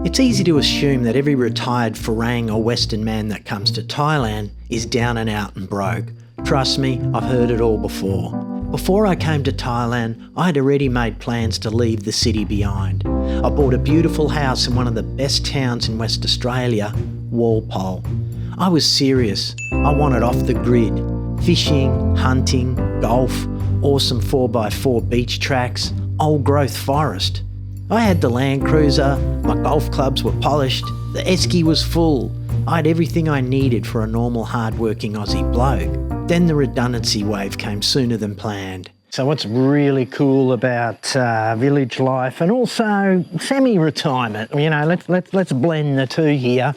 It's easy to assume that every retired Farang or Western man that comes to Thailand is down and out and broke. Trust me, I've heard it all before. Before I came to Thailand, I had already made plans to leave the city behind. I bought a beautiful house in one of the best towns in West Australia, Walpole. I was serious. I wanted off the grid. Fishing, hunting, golf, awesome 4x4 beach tracks, old growth forest. I had the Land Cruiser, my golf clubs were polished, the esky was full. I had everything I needed for a normal hard-working Aussie bloke. Then the redundancy wave came sooner than planned. So what's really cool about village life and also semi-retirement, you know, let's blend the two here,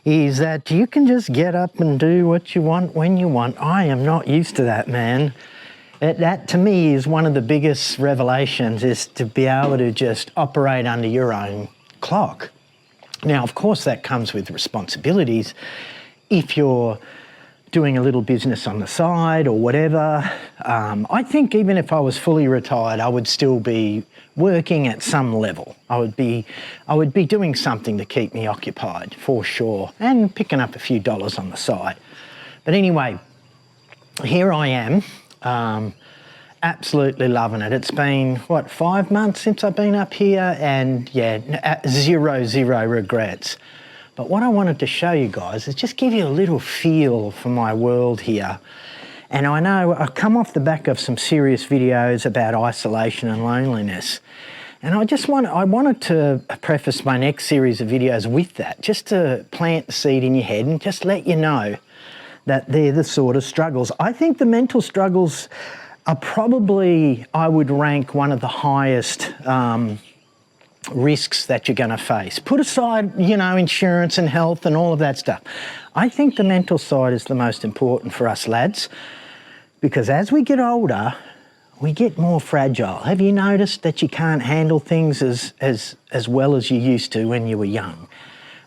is that you can just get up and do what you want when you want. I am not used to that, man. That to me is one of the biggest revelations, is to be able to just operate under your own clock. Now, of course, that comes with responsibilities. If you're doing a little business on the side or whatever, I think even if I was fully retired, I would still be working at some level. I would be doing something to keep me occupied, for sure, and picking up a few dollars on the side. But anyway, here I am. Absolutely loving it. It's been, 5 months since I've been up here, and yeah, zero regrets. But what I wanted to show you guys is just give you a little feel for my world here. And I know I've come off the back of some serious videos about isolation and loneliness. And I wanted to preface my next series of videos with that, just to plant the seed in your head and just let you know that they're the sort of struggles. I think the mental struggles are probably, I would rank one of the highest risks that you're going to face. Put aside, you know, insurance and health and all of that stuff. I think the mental side is the most important for us lads, because as we get older, we get more fragile. Have you noticed that you can't handle things as well as you used to when you were young?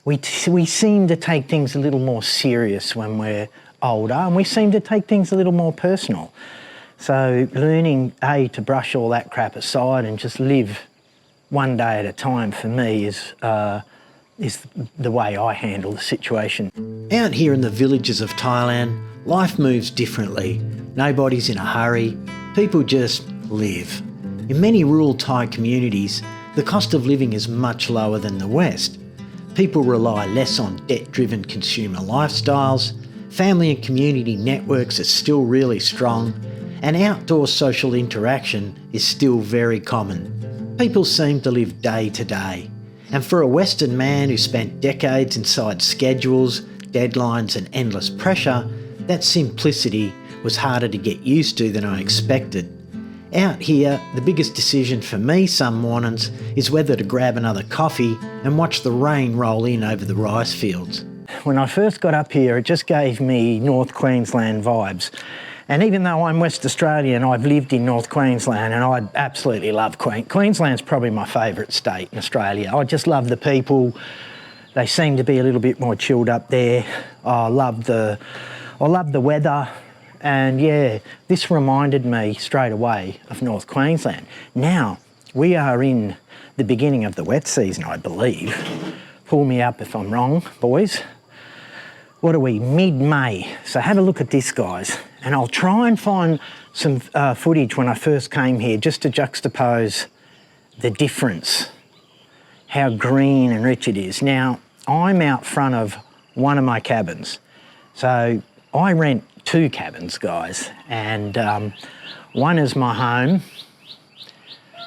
We seem to take things a little more serious when we're older, and we seem to take things a little more personal. So learning, to brush all that crap aside and just live one day at a time, for me, is the way I handle the situation. Out here in the villages of Thailand, life moves differently. Nobody's in a hurry. People just live. In many rural Thai communities, the cost of living is much lower than the West. People rely less on debt-driven consumer lifestyles. Family and community networks are still really strong, and outdoor social interaction is still very common. People seem to live day to day. And for a Western man who spent decades inside schedules, deadlines and endless pressure, that simplicity was harder to get used to than I expected. Out here, the biggest decision for me some mornings is whether to grab another coffee and watch the rain roll in over the rice fields. When I first got up here, it just gave me North Queensland vibes. And even though I'm West Australian, I've lived in North Queensland, and I absolutely love Queensland's probably my favourite state in Australia. I just love the people. They seem to be a little bit more chilled up there. I love the weather. And yeah, this reminded me straight away of North Queensland. Now, we are in the beginning of the wet season, I believe. Pull me up if I'm wrong, boys. What are we, mid-May? So have a look at this, guys. And I'll try and find some footage when I first came here, just to juxtapose the difference, how green and rich it is. Now, I'm out front of one of my cabins. So I rent 2 cabins, guys, and one is my home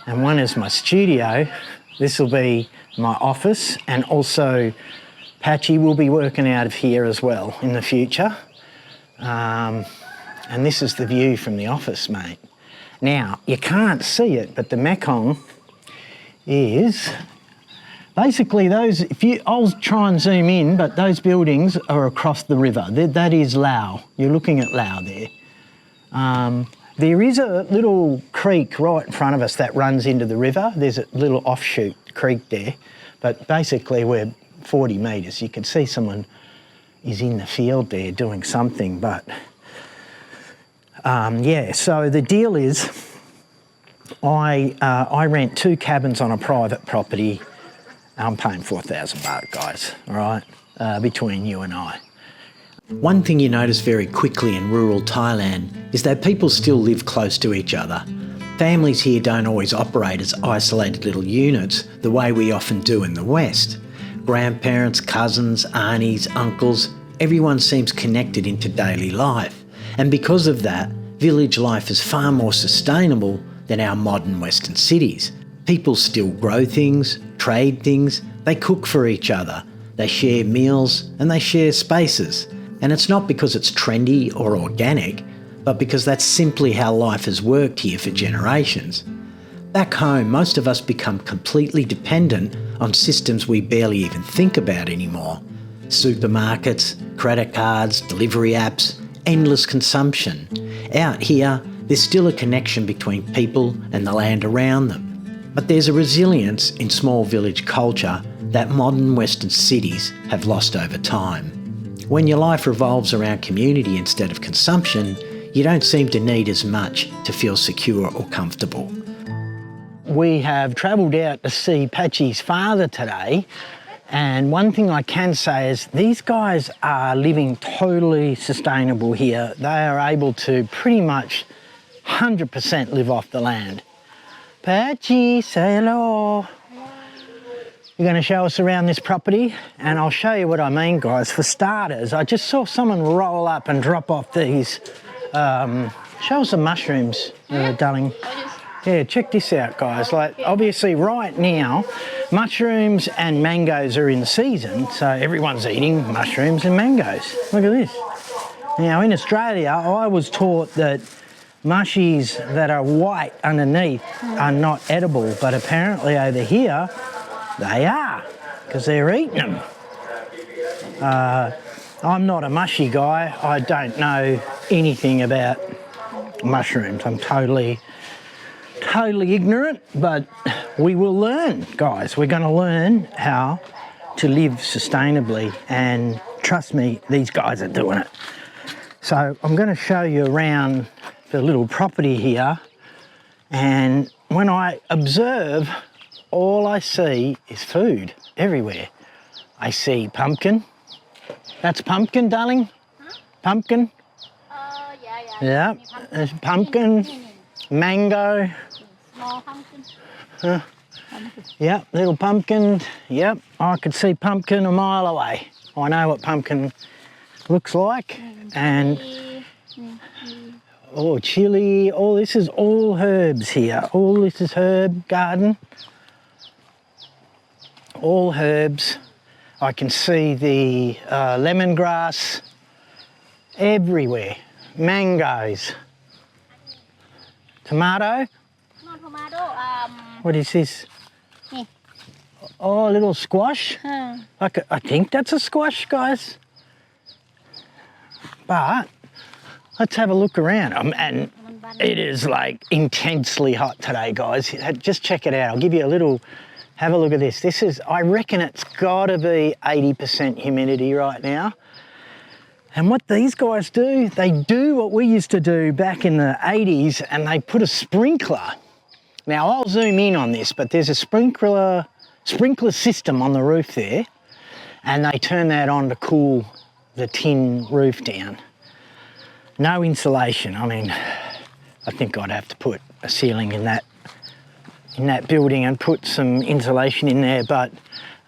and one is my studio. This will be my office, and also Patchy will be working out of here as well in the future. And this is the view from the office, mate. Now, you can't see it, but the Mekong is basically those, I'll try and zoom in, but those buildings are across the river. That is Lao. You're looking at Lao there. There is a little creek right in front of us that runs into the river. There's a little offshoot creek there, but basically we're 40 metres. You can see someone is in the field there doing something, but yeah, so the deal is I rent 2 cabins on a private property I'm paying 4,000 baht, guys, all right, between you and I. One thing you notice very quickly in rural Thailand is that people still live close to each other. Families here don't always operate as isolated little units the way we often do in the West. Grandparents, cousins, aunties, uncles, everyone seems connected into daily life. And because of that, village life is far more sustainable than our modern Western cities. People still grow things, trade things, they cook for each other, they share meals and they share spaces. And it's not because it's trendy or organic, but because that's simply how life has worked here for generations. Back home, most of us become completely dependent on systems we barely even think about anymore. Supermarkets, credit cards, delivery apps, endless consumption. Out here, there's still a connection between people and the land around them. But there's a resilience in small village culture that modern Western cities have lost over time. When your life revolves around community instead of consumption, you don't seem to need as much to feel secure or comfortable. We have travelled out to see Patchy's father today, and one thing I can say is these guys are living totally sustainable here. They are able to pretty much 100% live off the land. Patchy, say hello. You're going to show us around this property, and I'll show you what I mean, guys. For starters, I just saw someone roll up and drop off these. Show us some mushrooms, darling. Yeah, check this out, guys. Like, obviously, right now, mushrooms and mangoes are in season, so everyone's eating mushrooms and mangoes. Look at this. Now, in Australia, I was taught that mushies that are white underneath are not edible, but apparently over here, they are, because they're eating them. I'm not a mushy guy. I don't know anything about mushrooms. I'm totally ignorant, but we will learn, guys. We're going to learn how to live sustainably, and trust me, these guys are doing it. So I'm going to show you around the little property here, and when I observe, all I see is food everywhere. I see pumpkin. That's pumpkin, darling? Huh? Pumpkin? Yeah. There's pumpkin, mango. Small pumpkin. Yep, little pumpkin. Yep, I could see pumpkin a mile away. I know what pumpkin looks like. And oh, chili. Oh, this is all herbs here. All this is herb garden. All herbs. I can see the lemongrass everywhere. Mangoes. Tomato. Not tomato. What is this? Oh, a little squash. I think that's a squash, guys. But let's have a look around. And it is like intensely hot today, guys. Just check it out. I'll give you a little. Have a look at this. This is, I reckon it's got to be 80% humidity right now. And what these guys do, they do what we used to do back in the 80s, and they put a sprinkler. Now, I'll zoom in on this, but there's a sprinkler system on the roof there, and they turn that on to cool the tin roof down. No insulation. I mean, I think I'd have to put a ceiling in that building and put some insulation in there, but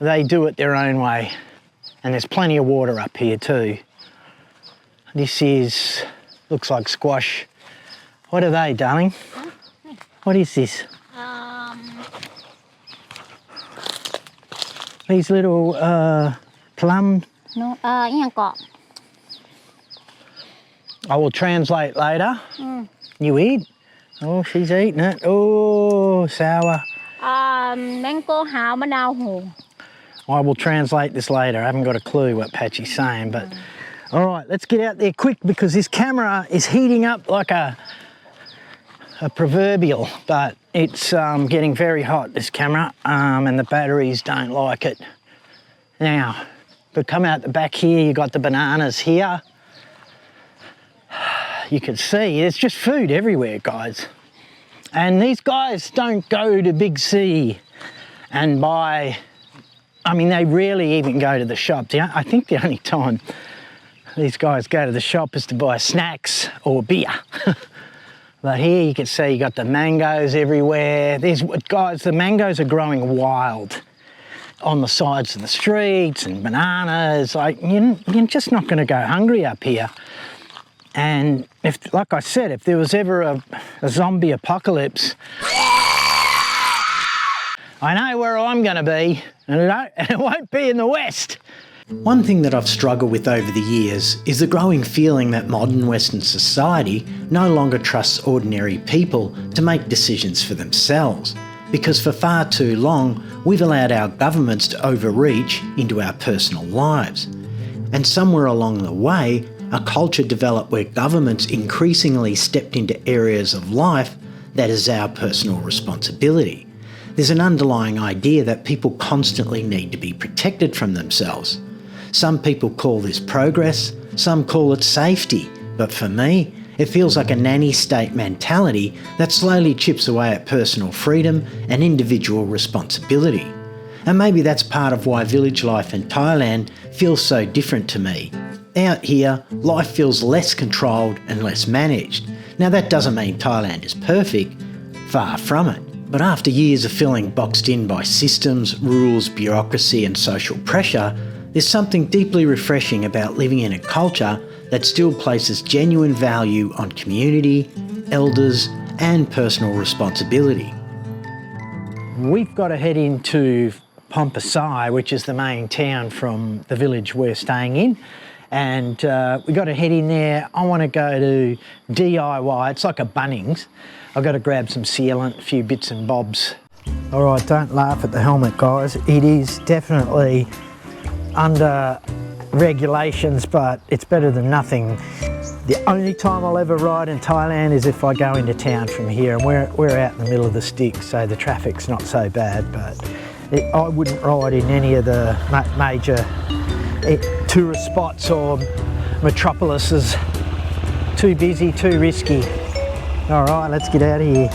they do it their own way. And there's plenty of water up here too. This looks like squash. What are they, darling? What is this? These little plum. No, I will translate later. You eat? Oh, she's eating it. Oh, sour. mango hào mã đào hồ. I will translate this later. I haven't got a clue what Patchy's saying, but all right, let's get out there quick because this camera is heating up like a proverbial, but it's getting very hot, this camera, and the batteries don't like it. Now, but come out the back here, you got the bananas here. You can see there's just food everywhere, guys. And these guys don't go to Big C and buy I mean, they rarely even go to the shop. I think the only time these guys go to the shop is to buy snacks or beer. But here you can see you got the mangoes everywhere. Guys, the mangoes are growing wild on the sides of the streets, and bananas. Like, you're just not going to go hungry up here. And if, like I said, if there was ever a zombie apocalypse, I know where I'm going to be, and it won't be in the West. One thing that I've struggled with over the years is the growing feeling that modern Western society no longer trusts ordinary people to make decisions for themselves, because for far too long we've allowed our governments to overreach into our personal lives. And somewhere along the way, a culture developed where governments increasingly stepped into areas of life that is our personal responsibility. There's an underlying idea that people constantly need to be protected from themselves. Some people call this progress, some call it safety, but for me, it feels like a nanny state mentality that slowly chips away at personal freedom and individual responsibility. And maybe that's part of why village life in Thailand feels so different to me. Out here, life feels less controlled and less managed. Now that doesn't mean Thailand is perfect, far from it. But after years of feeling boxed in by systems, rules, bureaucracy and social pressure, there's something deeply refreshing about living in a culture that still places genuine value on community, elders and personal responsibility. We've got to head into Pompasai, which is the main town from the village we're staying in. And we've got to head in there. I want to go to DIY. It's like a Bunnings. I've got to grab some sealant, a few bits and bobs. All right, don't laugh at the helmet, guys. It is definitely under regulations, but it's better than nothing. The only time I'll ever ride in Thailand is if I go into town from here, and we're out in the middle of the sticks, so the traffic's not so bad, but I wouldn't ride in any of the major tourist spots or metropolises. Too busy, too risky. All right, let's get out of here.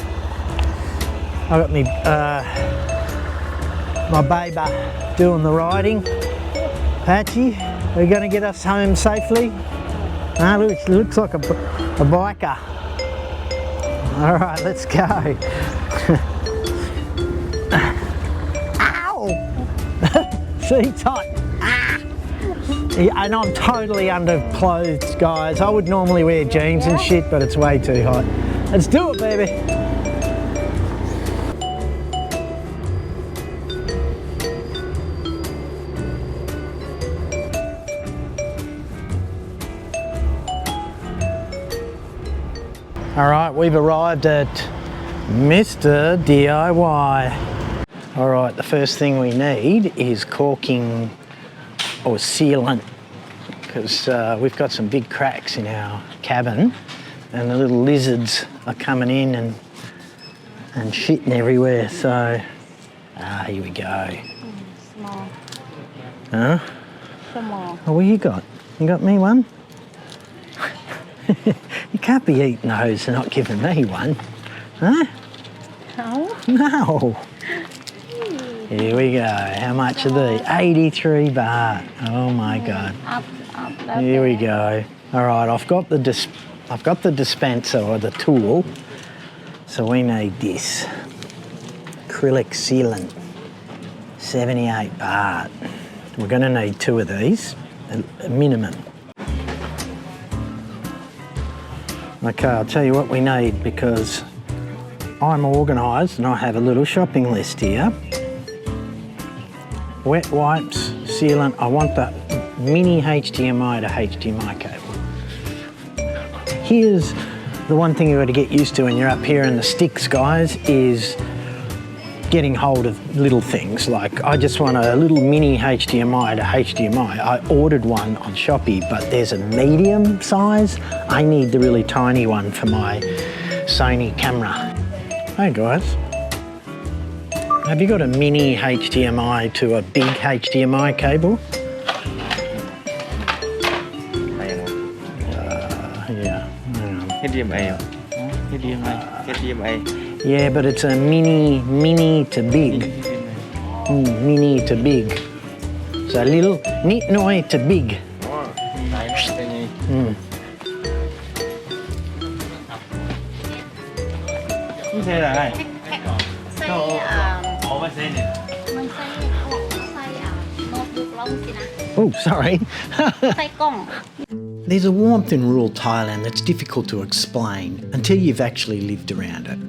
I got my baby doing the riding. Patchy, are you going to get us home safely? No, it looks like a biker. All right, let's go. Ow! Seat's hot. Ah! Yeah, and I'm totally underclothed, guys. I would normally wear jeans and shit, but it's way too hot. Let's do it, baby. All right, we've arrived at Mr. DIY. All right, the first thing we need is caulking or sealant, because we've got some big cracks in our cabin and the little lizards are coming in and shitting everywhere. So, here we go. Small. Huh? Small. Oh, what you got? You got me one? You can't be eating those and not giving me one. Huh? No. No. Here we go. How much are these? 83 baht. Oh my God. Up. Here we go. All right, I've got the dispenser or the tool. So we need this. Acrylic sealant. 78 baht. We're going to need 2 of these, a minimum. Okay, I'll tell you what we need, because I'm organised and I have a little shopping list here. Wet wipes, sealant. I want the mini HDMI to HDMI cable. Here's the one thing you've got to get used to when you're up here in the sticks, guys, is getting hold of little things. Like, I just want a little mini HDMI to HDMI. I ordered one on Shopee, but there's a medium size. I need the really tiny one for my Sony camera. Hey guys, have you got a mini HDMI to a big HDMI cable? Yeah, hang on. HDMI. Yeah, but it's a mini to big. Mini to big. So little, nit noi to big. Như thế là này. Xây mình xây xây notebook lông chị nè. Oh, sorry. Xây cong. There's a warmth in rural Thailand that's difficult to explain until you've actually lived around it.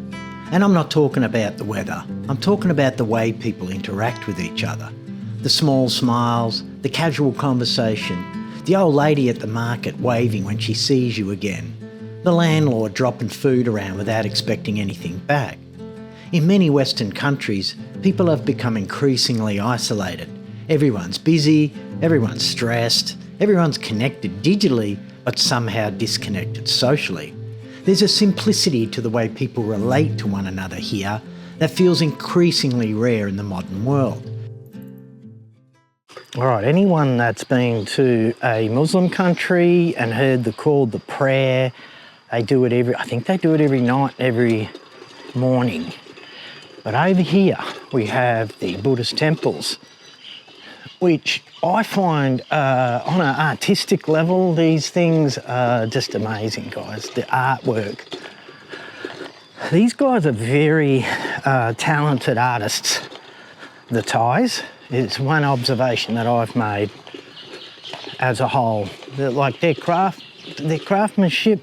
And I'm not talking about the weather, I'm talking about the way people interact with each other. The small smiles, the casual conversation, the old lady at the market waving when she sees you again, the landlord dropping food around without expecting anything back. In many Western countries, people have become increasingly isolated. Everyone's busy, everyone's stressed, everyone's connected digitally, but somehow disconnected socially. There's a simplicity to the way people relate to one another here that feels increasingly rare in the modern world. All right, anyone that's been to a Muslim country and heard the call, the prayer, I think they do it every night, every morning. But over here, we have the Buddhist temples, which I find on an artistic level, these things are just amazing, guys. The artwork. These guys are very talented artists, the Thais. It's one observation that I've made as a whole. Like their craftsmanship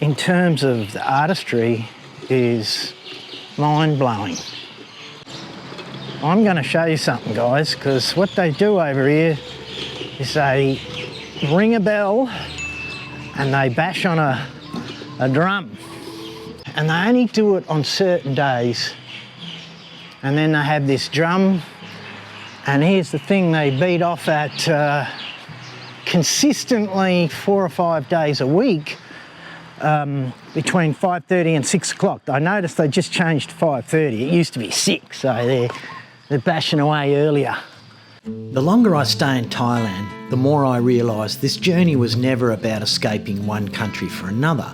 in terms of the artistry is mind-blowing. I'm going to show you something, guys, because what they do over here is they ring a bell and they bash on a drum. And they only do it on certain days. And then they have this drum, and here's the thing, they beat off at consistently 4 or 5 days a week, between 5:30 and 6 o'clock. I noticed they just changed to 5:30. It used to be 6, so they're bashing away earlier. The longer I stay in Thailand, the more I realise this journey was never about escaping one country for another.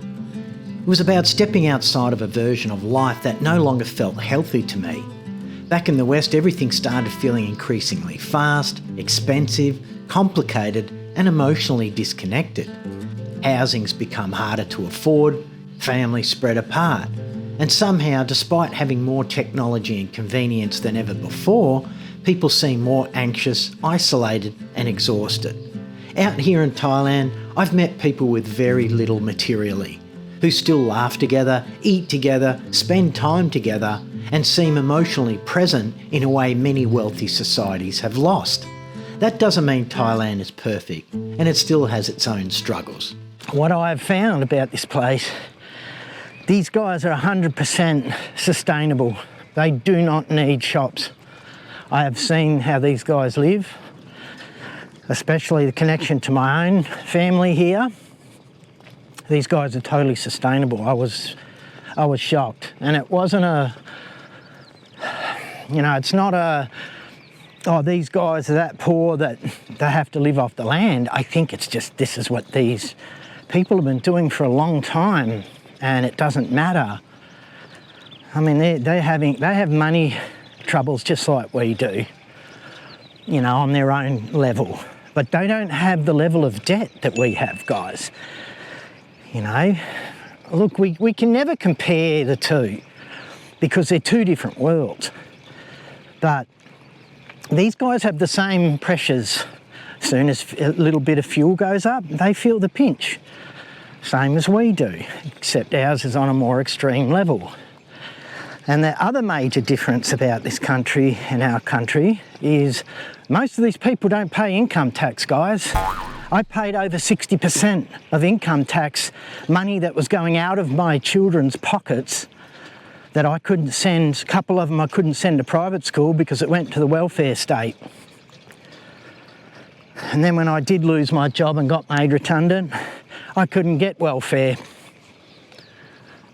It was about stepping outside of a version of life that no longer felt healthy to me. Back in the West, everything started feeling increasingly fast, expensive, complicated, and emotionally disconnected. Housing's become harder to afford, families spread apart, and somehow, despite having more technology and convenience than ever before, people seem more anxious, isolated, and exhausted. Out here in Thailand, I've met people with very little materially, who still laugh together, eat together, spend time together, and seem emotionally present in a way many wealthy societies have lost. That doesn't mean Thailand is perfect, and it still has its own struggles. What I've found about this place, these guys are 100% sustainable. They do not need shops. I have seen how these guys live, especially the connection to my own family here. These guys are totally sustainable. I was shocked, and it wasn't it's not oh, these guys are that poor that they have to live off the land. I think it's just this is what these people have been doing for a long time, and it doesn't matter. I mean, they have money troubles just like we do, on their own level, but they don't have the level of debt that we have, guys. Look, we can never compare the two because they're two different worlds. But these guys have the same pressures. As soon as a little bit of fuel goes up, they feel the pinch. Same as we do, except ours is on a more extreme level. And the other major difference about this country and our country is most of these people don't pay income tax, guys. I paid over 60% of income tax, money that was going out of my children's pockets that I couldn't send, a couple of them I couldn't send to private school because it went to the welfare state. And then when I did lose my job and got made redundant, I couldn't get welfare.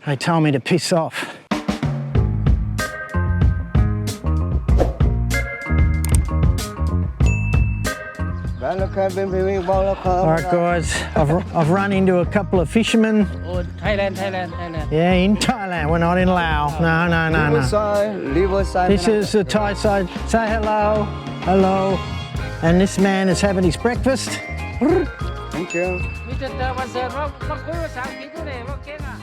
They told me to piss off. All right, guys, I've run into a couple of fishermen. Oh, Thailand. Yeah, in Thailand. We're not in Laos. No. Riverside. This is the Thai side. Say hello. Hello. And this man is having his breakfast. Thank you. มีแต่วันเสิร์ตว่าคุยภาษาอังกฤษด้วยเนี่ยว่าเก่งอ่ะ